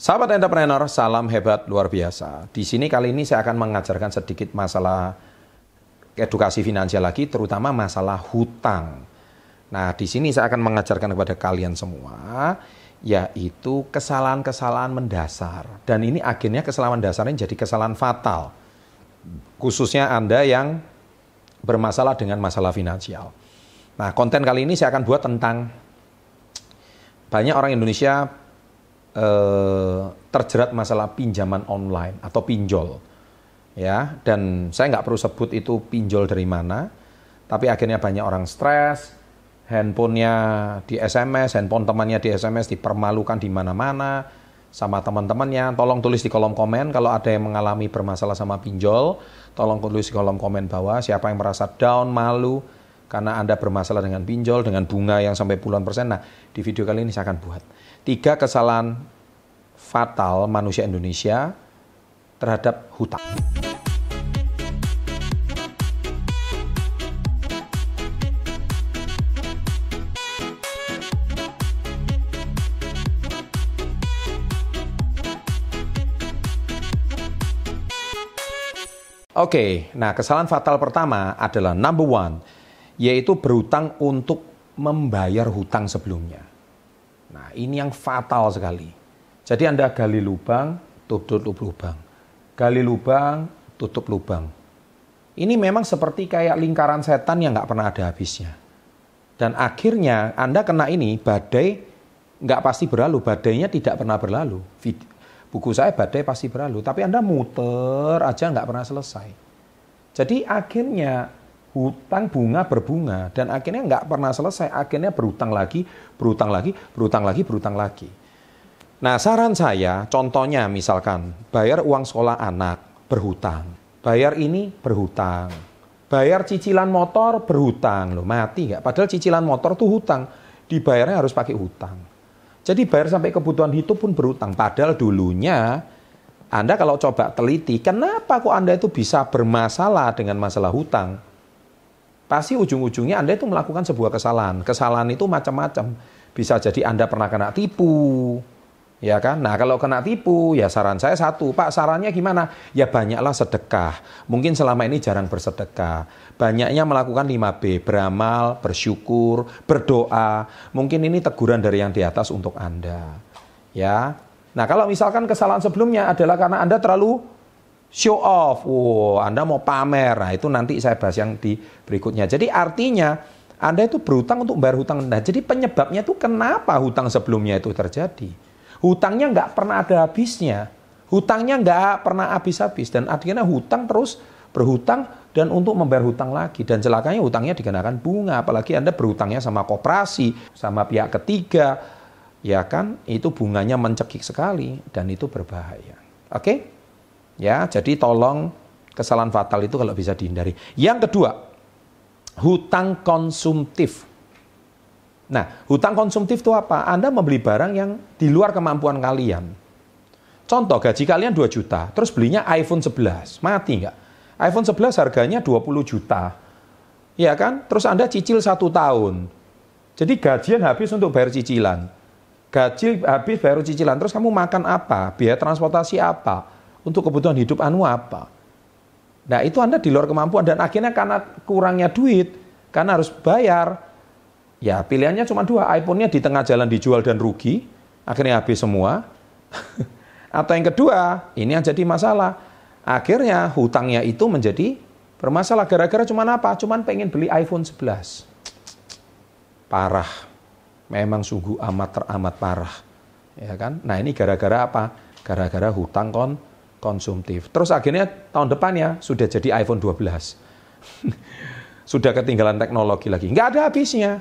Sahabat entrepreneur, salam hebat luar biasa. Di sini kali ini saya akan mengajarkan sedikit masalah edukasi finansial lagi, terutama masalah hutang. Nah, di sini saya akan mengajarkan kepada kalian semua, yaitu kesalahan-kesalahan mendasar. Dan ini akhirnya kesalahan mendasar ini jadi kesalahan fatal. Khususnya Anda yang bermasalah dengan masalah finansial. Nah, konten kali ini saya akan buat tentang banyak orang Indonesia terjerat masalah pinjaman online atau pinjol, ya. Dan saya nggak perlu sebut itu pinjol dari mana, tapi akhirnya banyak orang stres, handphonenya di SMS, handphone temannya di SMS, dipermalukan di mana-mana sama teman-temannya. Tolong tulis di kolom komen kalau ada yang mengalami bermasalah sama pinjol. Tolong tulis di kolom komen bawah siapa yang merasa down, malu karena Anda bermasalah dengan pinjol, dengan bunga yang sampai puluhan persen. Nah, di video kali ini saya akan buat 3 kesalahan fatal manusia Indonesia terhadap hutang. Oke, nah kesalahan fatal pertama adalah number 1, yaitu berhutang untuk membayar hutang sebelumnya. Nah, ini yang fatal sekali. Jadi Anda gali lubang, tutup lubang. Gali lubang, tutup lubang. Ini memang seperti kayak lingkaran setan yang nggak pernah ada habisnya. Dan akhirnya Anda kena ini, badai nggak pasti berlalu. Badainya tidak pernah berlalu. Buku saya badai pasti berlalu. Tapi Anda muter aja nggak pernah selesai. Jadi akhirnya hutang bunga berbunga dan akhirnya nggak pernah selesai, akhirnya berhutang lagi, berhutang lagi, berhutang lagi, berhutang lagi. Nah, saran saya, contohnya misalkan bayar uang sekolah anak berhutang, bayar ini berhutang, bayar cicilan motor berhutang, loh mati nggak? Padahal cicilan motor tuh hutang, dibayarnya harus pakai hutang. Jadi bayar sampai kebutuhan hidup pun berhutang. Padahal dulunya Anda kalau coba teliti, kenapa kok Anda itu bisa bermasalah dengan masalah hutang? Pasti ujung-ujungnya Anda itu melakukan sebuah kesalahan. Kesalahan itu macam-macam. Bisa jadi Anda pernah kena tipu, ya kan? Nah, kalau kena tipu, ya saran saya satu, Pak, sarannya gimana? Ya banyaklah sedekah. Mungkin selama ini jarang bersedekah. Banyaknya melakukan 5B, beramal, bersyukur, berdoa. Mungkin ini teguran dari yang di atas untuk Anda. Ya. Nah, kalau misalkan kesalahan sebelumnya adalah karena Anda terlalu show off, Anda mau pamer, nah itu nanti saya bahas yang di berikutnya. Jadi artinya Anda itu berhutang untuk bayar hutang. Nah, jadi penyebabnya itu kenapa hutang sebelumnya itu terjadi? Hutangnya nggak pernah ada habisnya, hutangnya nggak pernah habis-habis dan akhirnya hutang terus berhutang dan untuk membayar hutang lagi dan celakanya hutangnya dikenakan bunga, apalagi Anda berhutangnya sama koperasi, sama pihak ketiga, ya kan? Itu bunganya mencekik sekali dan itu berbahaya. Oke? Ya, jadi tolong kesalahan fatal itu kalau bisa dihindari. Yang kedua, hutang konsumtif. Nah, hutang konsumtif itu apa? Anda membeli barang yang di luar kemampuan kalian. Contoh, gaji kalian 2 juta, terus belinya iPhone 11. Mati nggak? iPhone 11 harganya 20 juta. Ya kan? Terus Anda cicil 1 tahun. Jadi gajian habis untuk bayar cicilan. Gaji habis bayar cicilan, terus kamu makan apa? Biaya transportasi apa? Untuk kebutuhan hidup apa? Nah, itu Anda di luar kemampuan dan akhirnya karena kurangnya duit, karena harus bayar, ya pilihannya cuma 2, iPhone-nya di tengah jalan dijual dan rugi, akhirnya habis semua. Atau yang kedua, ini yang jadi masalah. Akhirnya hutangnya itu menjadi bermasalah gara-gara cuma apa? Cuman pengen beli iPhone 11. Parah. Memang sungguh amat teramat parah. Ya kan? Nah, ini gara-gara apa? Gara-gara hutang konsumtif. Terus akhirnya tahun depannya sudah jadi iPhone 12. Sudah ketinggalan teknologi lagi. Nggak ada habisnya.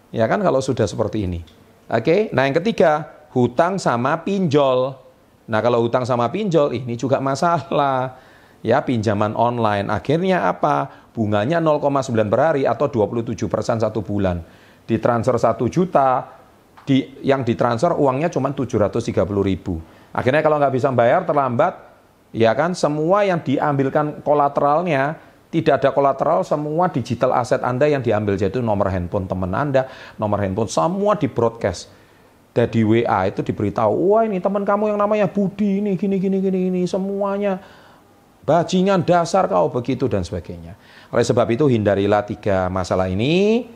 Ya kan kalau sudah seperti ini. Oke. Nah yang ketiga, hutang sama pinjol. Nah kalau hutang sama pinjol ini juga masalah. Ya pinjaman online. Akhirnya apa? Bunganya 0,9 per hari atau 27% 1 bulan. Ditransfer 1 juta. Yang ditransfer uangnya cuma 730.000. Akhirnya kalau nggak bisa bayar terlambat, ya kan, semua yang diambilkan kolateralnya, tidak ada kolateral, semua digital aset Anda yang diambil, yaitu nomor handphone teman Anda, nomor handphone, semua di broadcast. di WA itu diberitahu, wah ini teman kamu yang namanya Budi ini gini, semuanya bajingan, dasar kau begitu dan sebagainya. Oleh sebab itu hindarilah 3 masalah ini.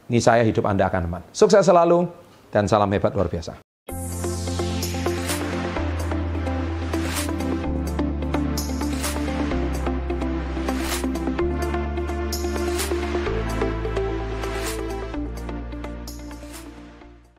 Niscaya hidup Anda akan aman. Sukses selalu dan salam hebat luar biasa.